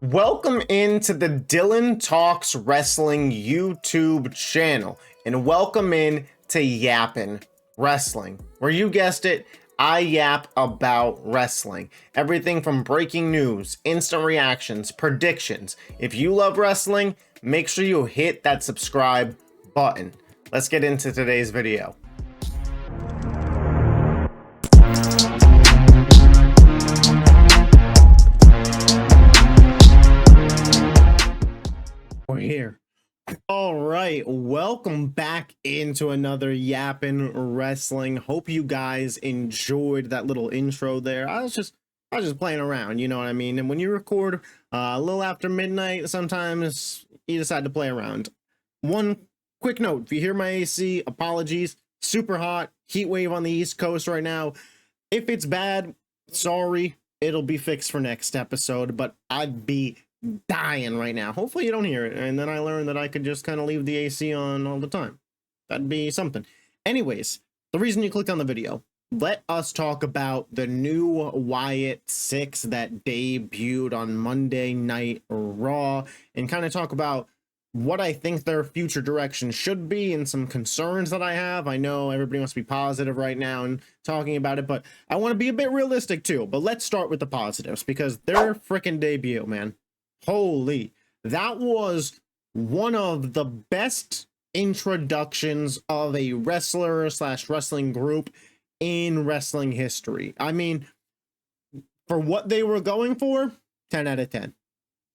Welcome into the Dylan Talks Wrestling YouTube channel, and welcome in to Yappin' Wrestling, where you guessed it, I yap about wrestling. Everything from breaking news, instant reactions, predictions. If you love wrestling, make sure you hit that subscribe button. Let's get into today's video. We're here. All right, welcome back into another Yappin' Wrestling. Hope you guys enjoyed that little intro there. I was just playing around, you know what I mean? And when you record a little after midnight, sometimes you decide to play around. One quick note, if you hear my AC, apologies. Super hot, heat wave on the East Coast right now. If it's bad, sorry, it'll be fixed for next episode, but I'd be dying right now. Hopefully you don't hear it, and then I learned that I could just kind of leave the AC on all the time. That'd be something. Anyways, the reason you clicked on the video, let us talk about the new Wyatt Sicks that debuted on Monday Night Raw, and kind of talk about what I think their future direction should be and some concerns that I have. I know everybody wants to be positive right now and talking about it, but I want to be a bit realistic too. But let's start with the positives, because their freaking debut, man. Holy, that was one of the best introductions of a wrestler slash wrestling group in wrestling history. I mean, for what they were going for, 10 out of 10.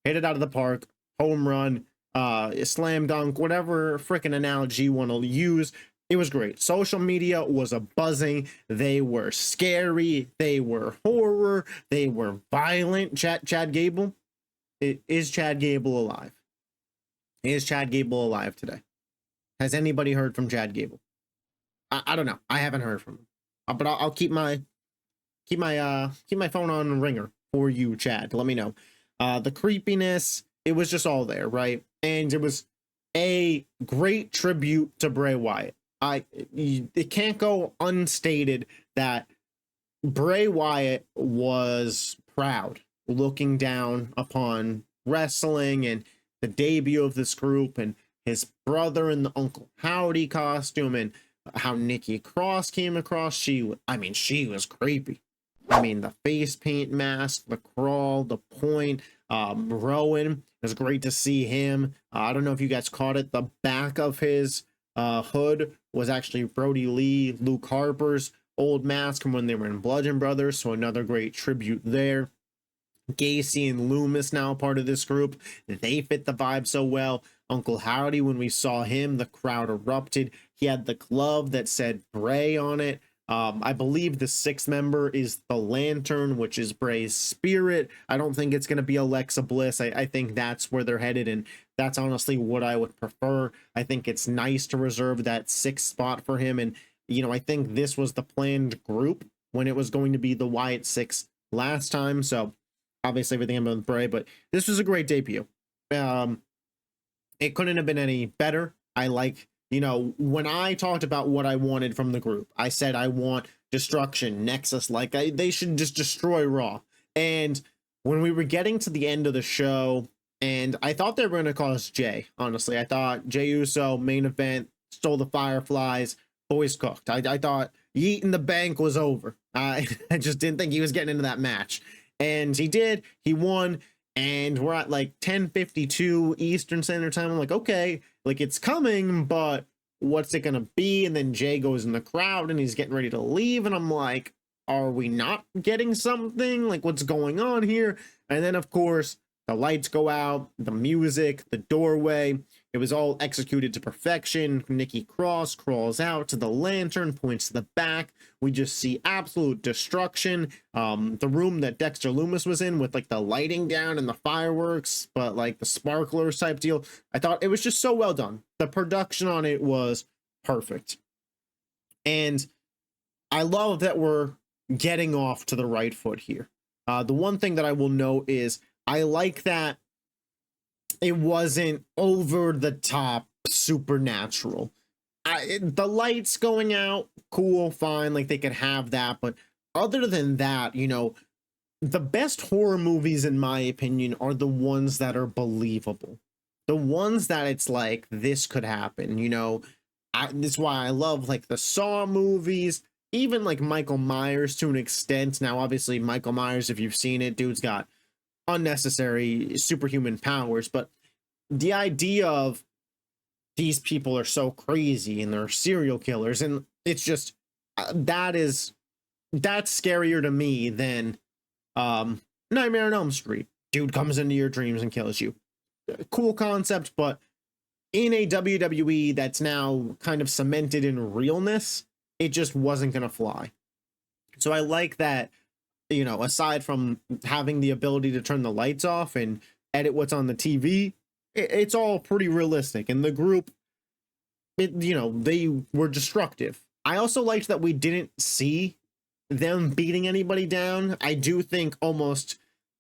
Hit it out of the park, home run, slam dunk, whatever freaking analogy you want to use. It was great. Social media was a buzzing. They were scary. They were horror. They were violent. Chad Gable. Is Chad Gable alive? Is Chad Gable alive today? Has anybody heard from Chad Gable? I don't know. I haven't heard from him. But I'll keep my phone on ringer for you, Chad. Let me know. The creepiness, it was just all there, right? And it was a great tribute to Bray Wyatt. It can't go unstated that Bray Wyatt was proud looking down upon wrestling and the debut of this group, and his brother in the Uncle Howdy costume, and how Nikki Cross came across. She was creepy. I mean, the face paint mask, the crawl, the point. Rowan, it was great to see him. I don't know if you guys caught it. The back of his hood was actually Brody Lee, Luke Harper's old mask from when they were in Bludgeon Brothers. So another great tribute there. Gacy and Lumis now part of this group. They fit the vibe so well. Uncle Howdy, when we saw him, the crowd erupted. He had the glove that said Bray on it. I believe the sixth member is the lantern, which is Bray's spirit. I don't think it's going to be Alexa Bliss. I think that's where they're headed, and that's honestly what I would prefer. I think it's nice to reserve that sixth spot for him, and I think this was the planned group when it was going to be the Wyatt Sicks last time, so obviously everything about with Bray, but this was a great debut. It couldn't have been any better. I like, when I talked about what I wanted from the group, I said I want destruction, Nexus, they should just destroy Raw. And when we were getting to the end of the show, and I thought they were going to cause Jay, honestly. I thought Jey Uso, main event, stole the Fireflies, boys cooked. I thought Yeet in the Bank was over. I just didn't think he was getting into that match. And he did. He won. And we're at like 10:52 Eastern Standard Time. I'm like, okay, like it's coming, but what's it going to be? And then Jay goes in the crowd and he's getting ready to leave. And I'm like, are we not getting something? Like, what's going on here? And then, of course, the lights go out, the music, the doorway. It was all executed to perfection. Nikki Cross crawls out to the lantern, points to the back. We just see absolute destruction. The room that Dexter Lumis was in with like the lighting down and the fireworks, but like the sparklers type deal. I thought it was just so well done. The production on it was perfect. And I love that we're getting off to the right foot here. The one thing that I will note is I like that it wasn't over the top supernatural. The lights going out, cool, fine, like they could have that, but other than that, the best horror movies, in my opinion, are the ones that are believable. The ones that it's like, this could happen, you know. This is why I love like the Saw movies, even like Michael Myers to an extent. Now, obviously, Michael Myers, if you've seen it, dude's got unnecessary superhuman powers, but the idea of these people are so crazy and they're serial killers, and it's just that's scarier to me than Nightmare on Elm Street. Dude comes into your dreams and kills you. Cool concept, but in a WWE that's now kind of cemented in realness, it just wasn't gonna fly. So I like that, you know, aside from having the ability to turn the lights off and edit what's on the TV, it's all pretty realistic. And the group, you know, they were destructive. I also liked that we didn't see them beating anybody down. I do think almost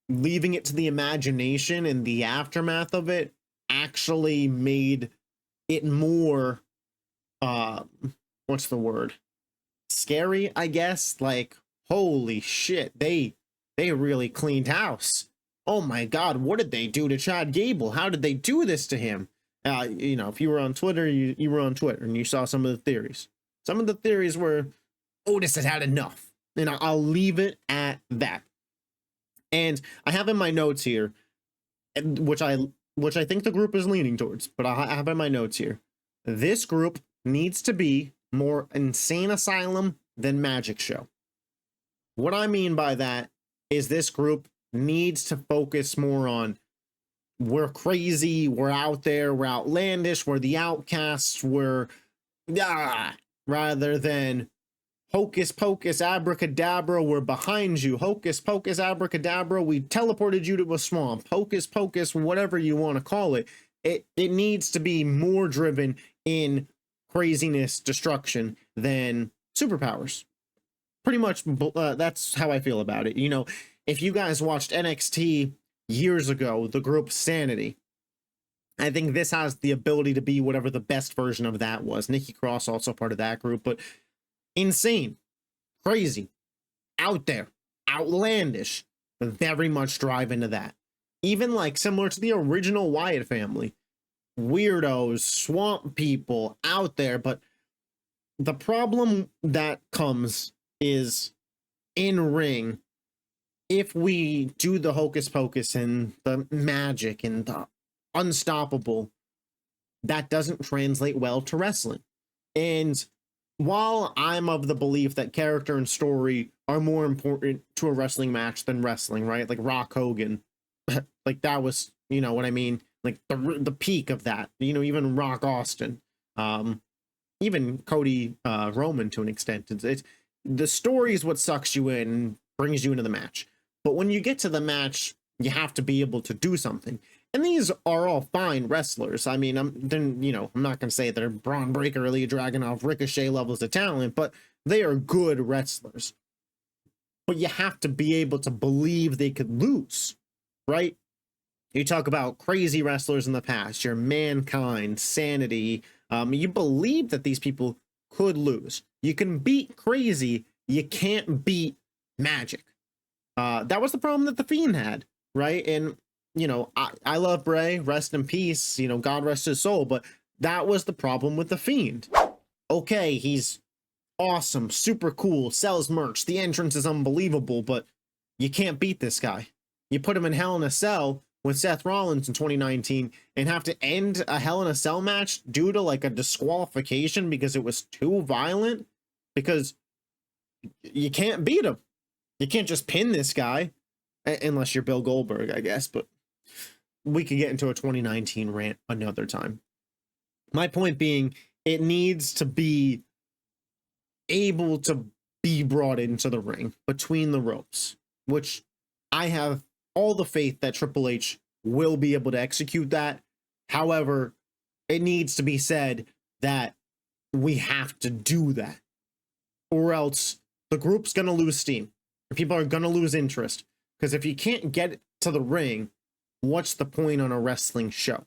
leaving it to the imagination and the aftermath of it actually made it more what's the word, scary, I guess. Like, holy shit, they really cleaned house. Oh my god, what did they do to Chad Gable? How did they do this to him? You know, if you were on Twitter, you were on Twitter and you saw some of the theories. Some of the theories were Otis had enough, and I'll leave it at that. And I have in my notes here, which I think the group is leaning towards, but I have in my notes here, this group needs to be more Insane Asylum than Magic Show. What I mean by that is this group needs to focus more on, we're crazy, we're out there, we're outlandish, we're the outcasts, we're rather than hocus pocus abracadabra, we're behind you, hocus pocus abracadabra, we teleported you to a swamp, hocus pocus, whatever you want to call it. It needs to be more driven in craziness, destruction than superpowers. Pretty much that's how I feel about it. You know, if you guys watched NXT years ago, the group Sanity, I think this has the ability to be whatever the best version of that was. Nikki Cross also part of that group, but insane, crazy, out there, outlandish, very much drive into that. Even like similar to the original Wyatt family, weirdos, swamp people out there. But the problem that comes is in ring, if we do the hocus pocus and the magic and the unstoppable, that doesn't translate well to wrestling. And while I'm of the belief that character and story are more important to a wrestling match than wrestling, right? Like Rock Hogan, like that was, you know what I mean? Like the peak of that, you know, even Rock Austin, even Cody Roman to an extent. It's the story is what sucks you in and brings you into the match. But when you get to the match, you have to be able to do something. And these are all fine wrestlers. I mean, I'm not going to say they're Braun Breaker, Ilya Dragunov, Ricochet levels of talent, but they are good wrestlers. But you have to be able to believe they could lose, right? You talk about crazy wrestlers in the past, your Mankind, Sanity. You believe that these people could lose. You can beat crazy. You can't beat magic. That was the problem that The Fiend had, right? And, you know, I love Bray, rest in peace, you know, God rest his soul, but that was the problem with The Fiend. Okay, he's awesome, super cool, sells merch, the entrance is unbelievable, but you can't beat this guy. You put him in Hell in a Cell with Seth Rollins in 2019 and have to end a Hell in a Cell match due to like a disqualification because it was too violent, because you can't beat him. You can't just pin this guy unless you're Bill Goldberg, I guess, but we could get into a 2019 rant another time. My point being, it needs to be able to be brought into the ring between the ropes, which I have all the faith that Triple H will be able to execute that. However, it needs to be said that we have to do that, or else the group's going to lose steam. People are going to lose interest, because if you can't get to the ring, what's the point on a wrestling show?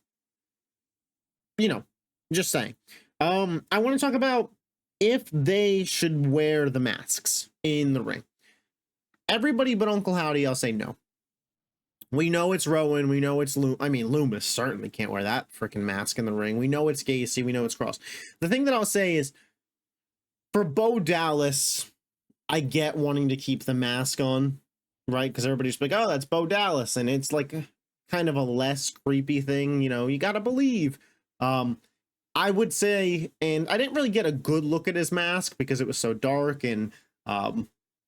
You know, just saying. I want to talk about if they should wear the masks in the ring. Everybody but Uncle Howdy, I'll say no. We know it's Rowan. We know it's Lumis certainly can't wear that freaking mask in the ring. We know it's Gacy. We know it's Cross. The thing that I'll say is, for Bo Dallas, I get wanting to keep the mask on, right? Because everybody's like, oh, that's Bo Dallas. And it's like kind of a less creepy thing. You know, you got to believe. I would say, and I didn't really get a good look at his mask because it was so dark and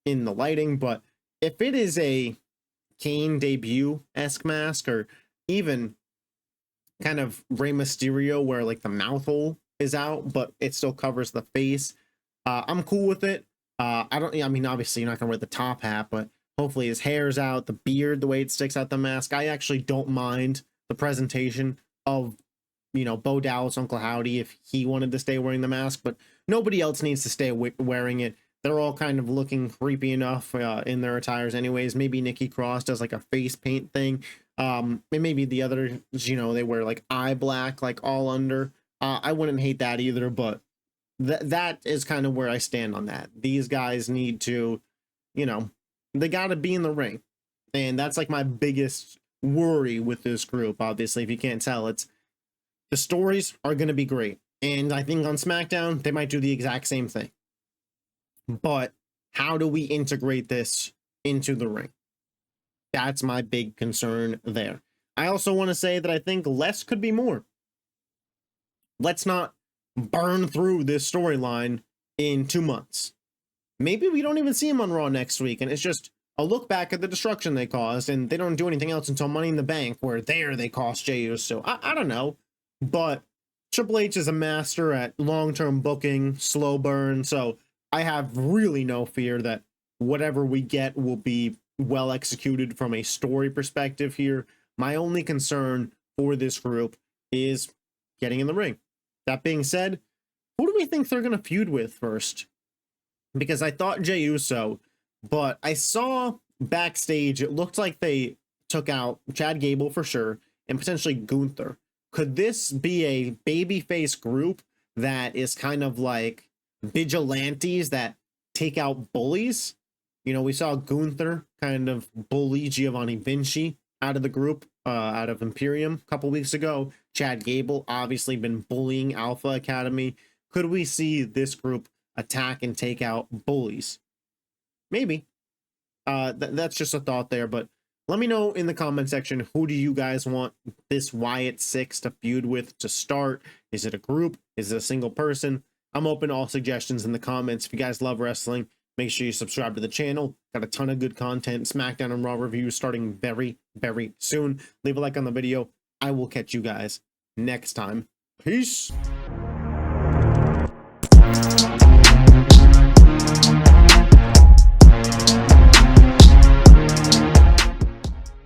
in the lighting. But if it is a Kane debut-esque mask, or even kind of Rey Mysterio where like the mouth hole is out, but it still covers the face, I'm cool with it. I mean, obviously you're not gonna wear the top hat, but hopefully his hair's out, the beard, the way it sticks out the mask. I actually don't mind the presentation of, you know, Bo Dallas, Uncle Howdy, if he wanted to stay wearing the mask, but nobody else needs to stay wearing it. They're all kind of looking creepy enough in their attires anyways. Maybe Nikki Cross does like a face paint thing. And maybe the others, you know, they wear like eye black, like all under. I wouldn't hate that either, but that is kind of where I stand on that. These guys need to, you know, they got to be in the ring. And that's like my biggest worry with this group. Obviously, if you can't tell, it's the stories are going to be great. And I think on SmackDown, they might do the exact same thing. But how do we integrate this into the ring? That's my big concern there. I also want to say that I think less could be more. Let's not burn through this storyline in 2 months. Maybe we don't even see him on Raw next week, and it's just a look back at the destruction they caused, and they don't do anything else until Money in the Bank, where there they cost Jey Uso. I don't know, but Triple H is a master at long-term booking, slow burn, so I have really no fear that whatever we get will be well executed from a story perspective here. My only concern for this group is getting in the ring. That being said, who do we think they're going to feud with first? Because I thought Jey Uso, but I saw backstage, it looked like they took out Chad Gable for sure, and potentially Gunther. Could this be a babyface group that is kind of like vigilantes that take out bullies? You know, we saw Gunther kind of bully Giovanni Vinci out of the group, out of Imperium a couple weeks ago. Chad Gable obviously been bullying Alpha Academy. Could we see this group attack and take out bullies? Maybe. That's just a thought there, but let me know in the comment section, who do you guys want this Wyatt Sicks to feud with to start? Is it a group? Is it a single person? I'm open to all suggestions in the comments. If you guys love wrestling, make sure you subscribe to the channel. Got a ton of good content, SmackDown and Raw reviews starting very, very soon. Leave a like on the video. I will catch you guys next time. Peace.